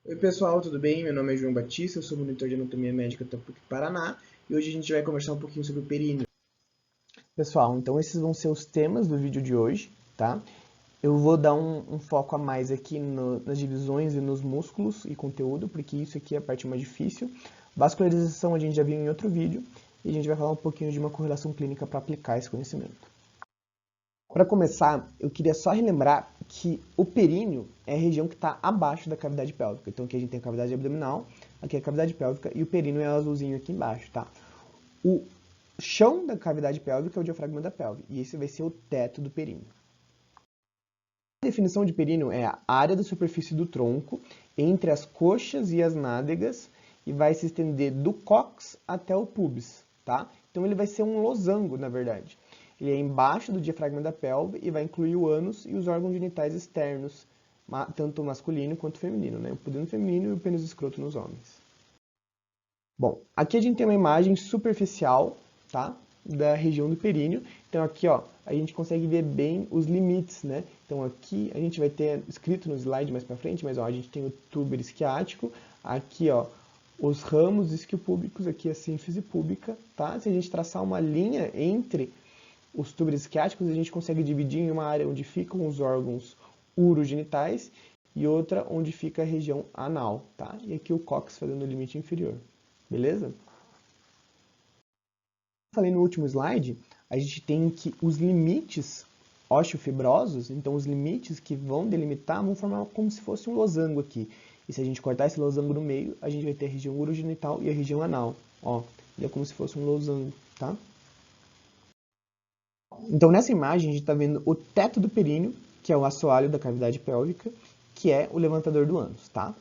Oi pessoal, tudo bem? Meu nome é João Batista, eu sou monitor de anatomia médica da PUC Paraná e hoje a gente vai conversar um pouquinho sobre o períneo. Pessoal, então esses vão ser os temas do vídeo de hoje, tá? Eu vou dar um foco a mais aqui nas divisões e nos músculos e conteúdo, porque isso aqui é a parte mais difícil. Vascularização a gente já viu em outro vídeo e a gente vai falar um pouquinho de uma correlação clínica para aplicar esse conhecimento. Para começar, eu queria só relembrar que o períneo é a região que está abaixo da cavidade pélvica. Então aqui a gente tem a cavidade abdominal, aqui é a cavidade pélvica e o períneo é o azulzinho aqui embaixo, tá? O chão da cavidade pélvica é o diafragma da pelve e esse vai ser o teto do períneo. A definição de períneo é a área da superfície do tronco entre as coxas e as nádegas e vai se estender do cóccix até o pubis, tá? Então ele vai ser um losango, na verdade. Ele é embaixo do diafragma da pelve e vai incluir o ânus e os órgãos genitais externos, tanto masculino quanto feminino, né? O pudendo feminino e o pênis escroto nos homens. Bom, aqui a gente tem uma imagem superficial, tá? Da região do períneo. Então aqui, ó, a gente consegue ver bem os limites, né? Então aqui a gente vai ter escrito no slide mais para frente, mas ó, a gente tem o túber isquiático, aqui, ó, os ramos isquiopúbicos, aqui a sínfise púbica, tá? Se a gente traçar uma linha entre os túberes isquiáticos, a gente consegue dividir em uma área onde ficam os órgãos urogenitais e outra onde fica a região anal, tá? E aqui o cóccix fazendo o limite inferior. Beleza? Falei no último slide, a gente tem que os limites osteofibrosos, então os limites que vão delimitar, vão formar como se fosse um losango aqui. E se a gente cortar esse losango no meio, a gente vai ter a região urogenital e a região anal. Ó, ele é como se fosse um losango, tá? Então nessa imagem a gente está vendo o teto do períneo, que é o assoalho da cavidade pélvica, que é o levantador do ânus, tá?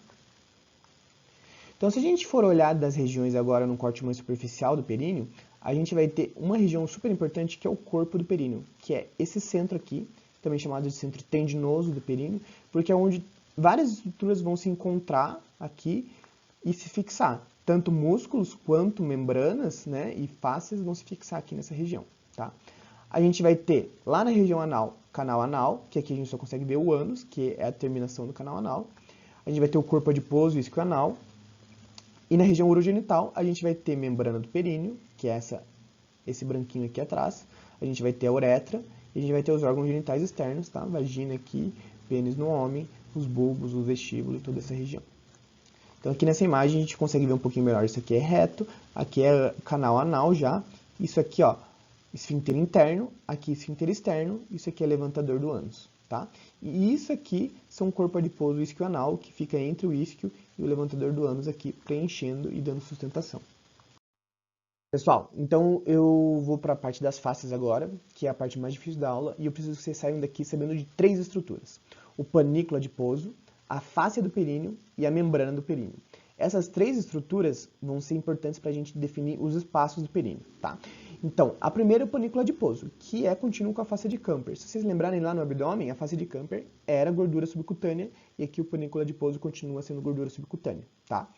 Então, se a gente for olhar das regiões agora no corte mais superficial do períneo, a gente vai ter uma região super importante que é o corpo do períneo, que é esse centro aqui, também chamado de centro tendinoso do períneo, porque é onde várias estruturas vão se encontrar aqui e se fixar. Tanto músculos quanto membranas, né, e fáscias vão se fixar aqui nessa região, tá? A gente vai ter lá na região anal, canal anal, que aqui a gente só consegue ver o ânus, que é a terminação do canal anal. A gente vai ter o corpo adiposo e isquio anal. E na região urogenital, a gente vai ter membrana do períneo, que é esse branquinho aqui atrás. A gente vai ter a uretra e a gente vai ter os órgãos genitais externos, tá? Vagina aqui, pênis no homem, os bulbos, o vestíbulo e toda essa região. Então aqui nessa imagem a gente consegue ver um pouquinho melhor. Isso aqui é reto, aqui é canal anal já. Isso aqui, ó, esfíncter interno, aqui esfíncter externo, isso aqui é levantador do ânus, tá? E isso aqui são o corpo adiposo isquioanal, que fica entre o isquio e o levantador do ânus aqui, preenchendo e dando sustentação. Pessoal, então eu vou para a parte das faces agora, que é a parte mais difícil da aula, e eu preciso que vocês saiam daqui sabendo de três estruturas. O panículo adiposo, a face do períneo e a membrana do períneo. Essas três estruturas vão ser importantes para a gente definir os espaços do períneo, tá? Então, a primeira é o panículo adiposo, que é contínuo com a face de Camper. Se vocês lembrarem lá no abdômen, a face de Camper era gordura subcutânea, e aqui o panículo adiposo continua sendo gordura subcutânea, tá?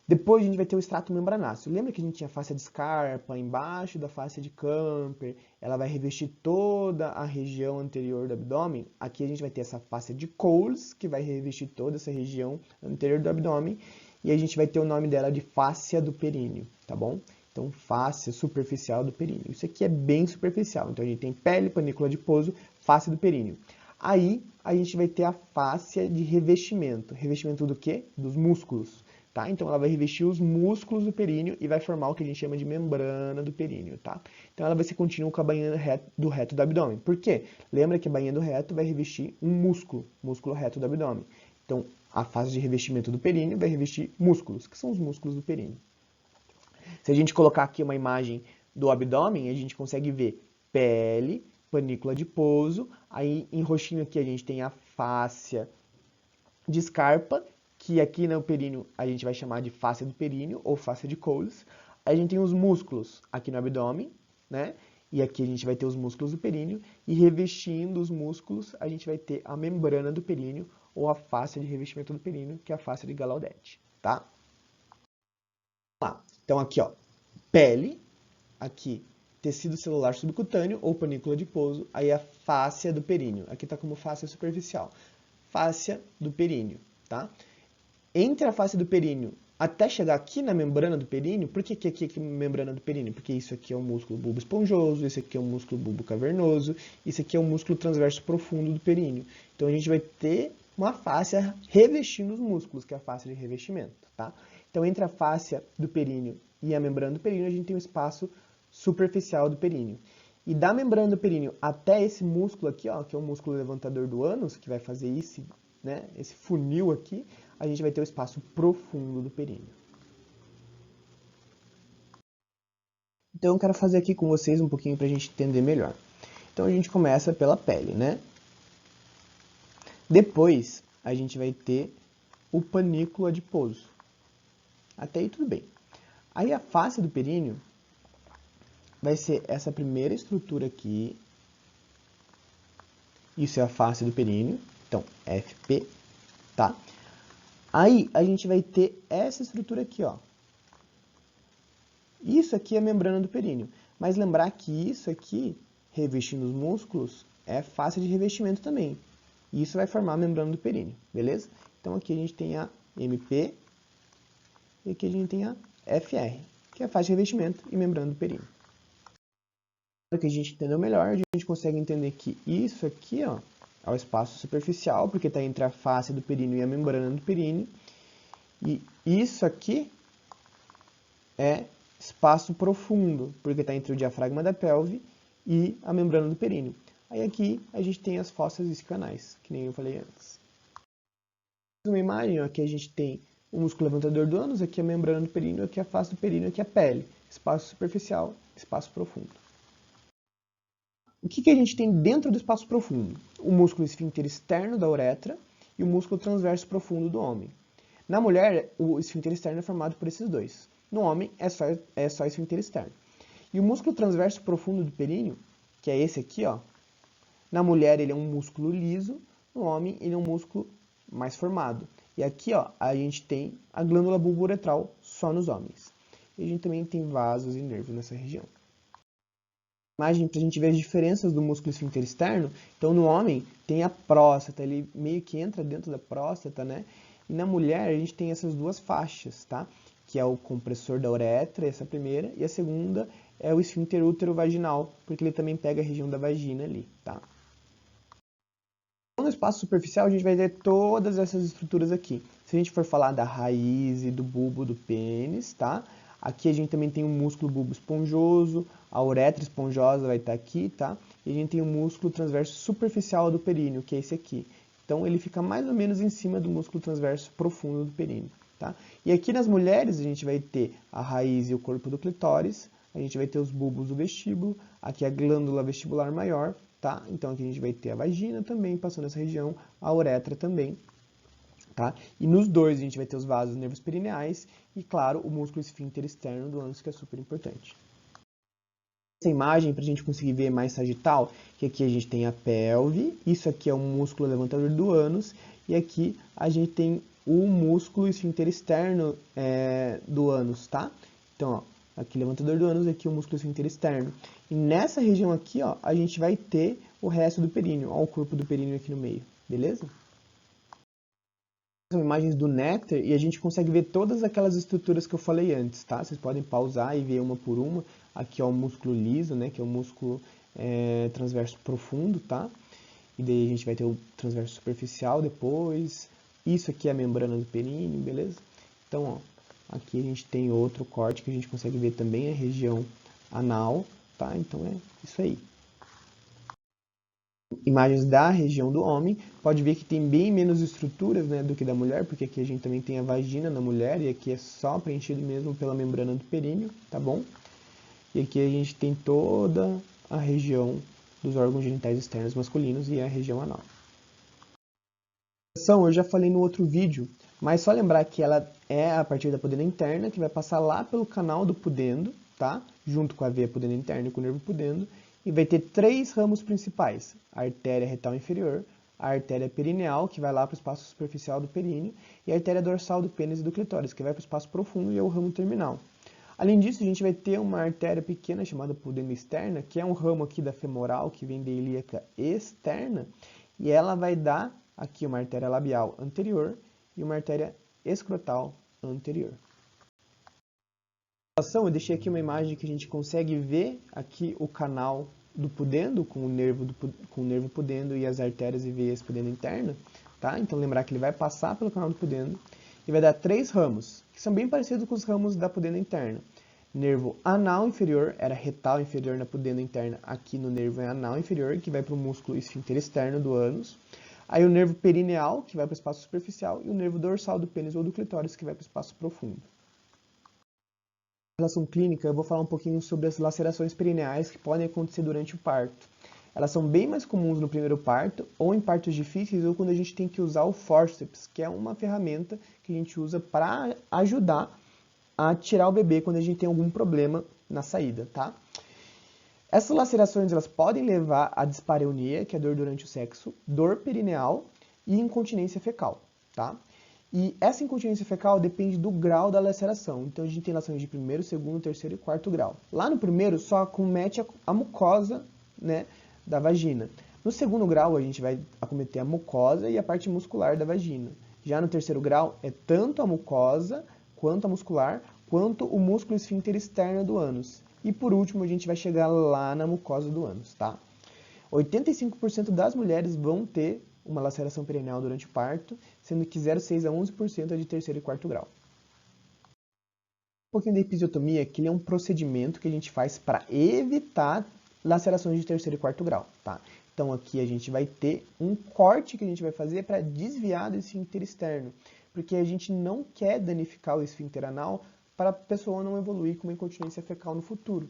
Depois a gente vai ter o extrato membranáceo. Lembra que a gente tinha a face de Scarpa embaixo da face de Camper? Ela vai revestir toda a região anterior do abdômen. Aqui a gente vai ter essa face de Coles, que vai revestir toda essa região anterior do abdômen. E a gente vai ter o nome dela de fáscia do períneo, tá bom? Então, fáscia superficial do períneo. Isso aqui é bem superficial. Então, a gente tem pele, panícula adiposo, face do períneo. Aí, a gente vai ter a fáscia de revestimento. Revestimento do quê? Dos músculos. Tá? Então ela vai revestir os músculos do períneo e vai formar o que a gente chama de membrana do períneo, tá? Então ela vai ser contínua com a bainha do reto do abdômen. Por quê? Lembra que a bainha do reto vai revestir um músculo reto do abdômen. Então a fase de revestimento do períneo vai revestir músculos, que são os músculos do períneo. Se a gente colocar aqui uma imagem do abdômen, a gente consegue ver pele, panícula adiposo, aí em roxinho aqui a gente tem a fáscia de Scarpa, que aqui no períneo a gente vai chamar de fáscia do períneo ou fáscia de Coles. A gente tem os músculos aqui no abdômen, né? E aqui a gente vai ter os músculos do períneo e revestindo os músculos a gente vai ter a membrana do períneo ou a fáscia de revestimento do períneo, que é a fáscia de Gallaudet, tá? Vamos lá. Então aqui, ó, pele, aqui tecido celular subcutâneo ou panícula adiposo, aí a fáscia do períneo. Aqui tá como fáscia superficial. Fáscia do períneo, tá? entre a face do períneo até chegar aqui na membrana do períneo. Por que aqui é a membrana do períneo? Porque isso aqui é um músculo bulbo esponjoso, esse aqui é um músculo bulbo cavernoso, isso aqui é um músculo transverso profundo do períneo. Então a gente vai ter uma fáscia revestindo os músculos, que é a fáscia de revestimento, tá? Então entre a fáscia do períneo e a membrana do períneo, a gente tem um espaço superficial do períneo. E da membrana do períneo até esse músculo aqui, ó, que é o músculo levantador do ânus, que vai fazer esse, né, esse funil aqui, a gente vai ter o espaço profundo do períneo. Então eu quero fazer aqui com vocês um pouquinho para a gente entender melhor. Então a gente começa pela pele, né? Depois a gente vai ter o panículo adiposo. Até aí tudo bem. Aí a face do períneo vai ser essa primeira estrutura aqui. Isso é a face do períneo. Então, FP, tá? Aí a gente vai ter essa estrutura aqui, ó. Isso aqui é a membrana do períneo. Mas lembrar que isso aqui, revestindo os músculos, é face de revestimento também. E isso vai formar a membrana do períneo, beleza? Então aqui a gente tem a MP e aqui a gente tem a FR, que é a face de revestimento e membrana do períneo. Para que a gente entenda melhor, a gente consegue entender que isso aqui, ó, é o espaço superficial, porque está entre a face do períneo e a membrana do períneo. E isso aqui é espaço profundo, porque está entre o diafragma da pelve e a membrana do períneo. Aí aqui a gente tem as fossas isquionais, que nem eu falei antes. Uma imagem, ó, aqui a gente tem o músculo levantador do ânus, aqui a membrana do períneo, aqui a face do períneo, aqui a pele. Espaço superficial, espaço profundo. O que a gente tem dentro do espaço profundo? O músculo esfíncter externo da uretra e o músculo transverso profundo do homem. Na mulher, o esfíncter externo é formado por esses dois. No homem, é só esfíncter externo. E o músculo transverso profundo do períneo, que é esse aqui, ó, na mulher ele é um músculo liso, no homem ele é um músculo mais formado. E aqui, ó, a gente tem a glândula bulbouretral só nos homens. E a gente também tem vasos e nervos nessa região. Imagem para a gente ver as diferenças do músculo esfíncter externo. Então, no homem tem a próstata, ele meio que entra dentro da próstata, né? E na mulher a gente tem essas duas faixas, tá? Que é o compressor da uretra, essa primeira, e a segunda é o esfíncter útero-vaginal, porque ele também pega a região da vagina ali, tá? No espaço superficial a gente vai ter todas essas estruturas aqui. Se a gente for falar da raiz e do bulbo do pênis, tá? Aqui a gente também tem o músculo bulbo esponjoso, a uretra esponjosa vai estar aqui, tá? E a gente tem o músculo transverso superficial do períneo, que é esse aqui. Então ele fica mais ou menos em cima do músculo transverso profundo do períneo, tá? E aqui nas mulheres a gente vai ter a raiz e o corpo do clitóris, a gente vai ter os bulbos do vestíbulo, aqui a glândula vestibular maior, tá? Então aqui a gente vai ter a vagina também, passando essa região, a uretra também, tá? E nos dois a gente vai ter os vasos nervos perineais e, claro, o músculo esfíncter externo do ânus, que é super importante. Essa imagem, para a gente conseguir ver mais sagital, que aqui a gente tem a pelve, isso aqui é o músculo levantador do ânus, e aqui a gente tem o músculo esfíncter externo do ânus, tá? Então, ó, aqui levantador do ânus, aqui o músculo esfíncter externo. E nessa região aqui, ó, a gente vai ter o resto do períneo, ó, o corpo do períneo aqui no meio, beleza? São imagens do néctar e a gente consegue ver todas aquelas estruturas que eu falei antes, tá? Vocês podem pausar e ver uma por uma. Aqui é o músculo liso, né, que é o músculo transverso profundo, tá? E daí a gente vai ter o transverso superficial depois. Isso aqui é a membrana do períneo, beleza? Então, ó, aqui a gente tem outro corte que a gente consegue ver também a região anal, tá? Então é isso aí. Imagens da região do homem, pode ver que tem bem menos estruturas, né, do que da mulher, porque aqui a gente também tem a vagina na mulher e aqui é só preenchido mesmo pela membrana do períneo, tá bom? E aqui a gente tem toda a região dos órgãos genitais externos masculinos e a região anal. Eu já falei no outro vídeo, mas só lembrar que ela é a partir da pudenda interna, que vai passar lá pelo canal do pudendo, tá? Junto com a veia pudenda interna e com o nervo pudendo, e vai ter três ramos principais: a artéria retal inferior, a artéria perineal, que vai lá para o espaço superficial do períneo, e a artéria dorsal do pênis e do clitóris, que vai para o espaço profundo e é o ramo terminal. Além disso, a gente vai ter uma artéria pequena chamada pudenda externa, que é um ramo aqui da femoral, que vem da ilíaca externa, e ela vai dar aqui uma artéria labial anterior e uma artéria escrotal anterior. Eu deixei aqui uma imagem que a gente consegue ver aqui o canal do pudendo, com o nervo pudendo e as artérias e veias pudendo interna, tá? Então lembrar que ele vai passar pelo canal do pudendo e vai dar 3 ramos, que são bem parecidos com os ramos da pudenda interna. Nervo anal inferior, era retal inferior na pudenda interna, aqui no nervo é anal inferior, que vai para o músculo esfíncter externo do ânus. Aí o nervo perineal, que vai para o espaço superficial, e o nervo dorsal do pênis ou do clitóris, que vai para o espaço profundo. Na relação clínica, eu vou falar um pouquinho sobre as lacerações perineais que podem acontecer durante o parto. Elas são bem mais comuns no primeiro parto, ou em partos difíceis, ou quando a gente tem que usar o fórceps, que é uma ferramenta que a gente usa para ajudar a tirar o bebê quando a gente tem algum problema na saída, tá? Essas lacerações elas podem levar a dispareunia, que é dor durante o sexo, dor perineal e incontinência fecal, tá? E essa incontinência fecal depende do grau da laceração. Então a gente tem lacerações de primeiro, segundo, terceiro e quarto grau. Lá no primeiro só acomete a mucosa, né, da vagina. No segundo grau a gente vai acometer a mucosa e a parte muscular da vagina. Já no terceiro grau é tanto a mucosa quanto a muscular, quanto o músculo esfíncter externo do ânus. E por último a gente vai chegar lá na mucosa do ânus, tá? 85% das mulheres vão ter uma laceração perineal durante o parto, sendo que 0,6 a 11% é de terceiro e quarto grau. Um pouquinho da episiotomia, que ele é um procedimento que a gente faz para evitar lacerações de terceiro e quarto grau, tá? Então aqui a gente vai ter um corte que a gente vai fazer para desviar do esfíncter externo, porque a gente não quer danificar o esfíncter anal para a pessoa não evoluir com uma incontinência fecal no futuro.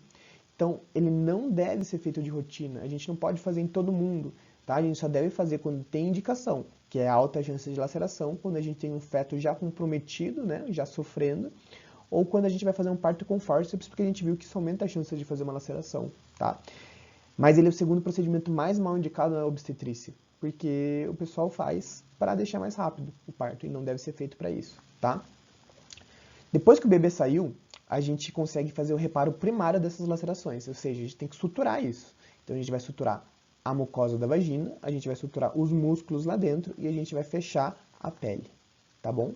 Então, ele não deve ser feito de rotina, a gente não pode fazer em todo mundo, tá? A gente só deve fazer quando tem indicação, que é alta chance de laceração, quando a gente tem um feto já comprometido, né, já sofrendo, ou quando a gente vai fazer um parto com fórceps, porque a gente viu que isso aumenta a chance de fazer uma laceração, tá? Mas ele é o segundo procedimento mais mal indicado na obstetrícia, porque o pessoal faz para deixar mais rápido o parto, e não deve ser feito para isso, tá? Depois que o bebê saiu, a gente consegue fazer o reparo primário dessas lacerações, ou seja, a gente tem que suturar isso. Então a gente vai suturar a mucosa da vagina, a gente vai suturar os músculos lá dentro e a gente vai fechar a pele, tá bom?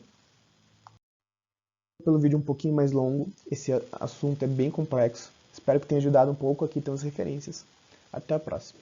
Pelo vídeo um pouquinho mais longo, esse assunto é bem complexo. Espero que tenha ajudado um pouco, aqui estão as referências. Até a próxima.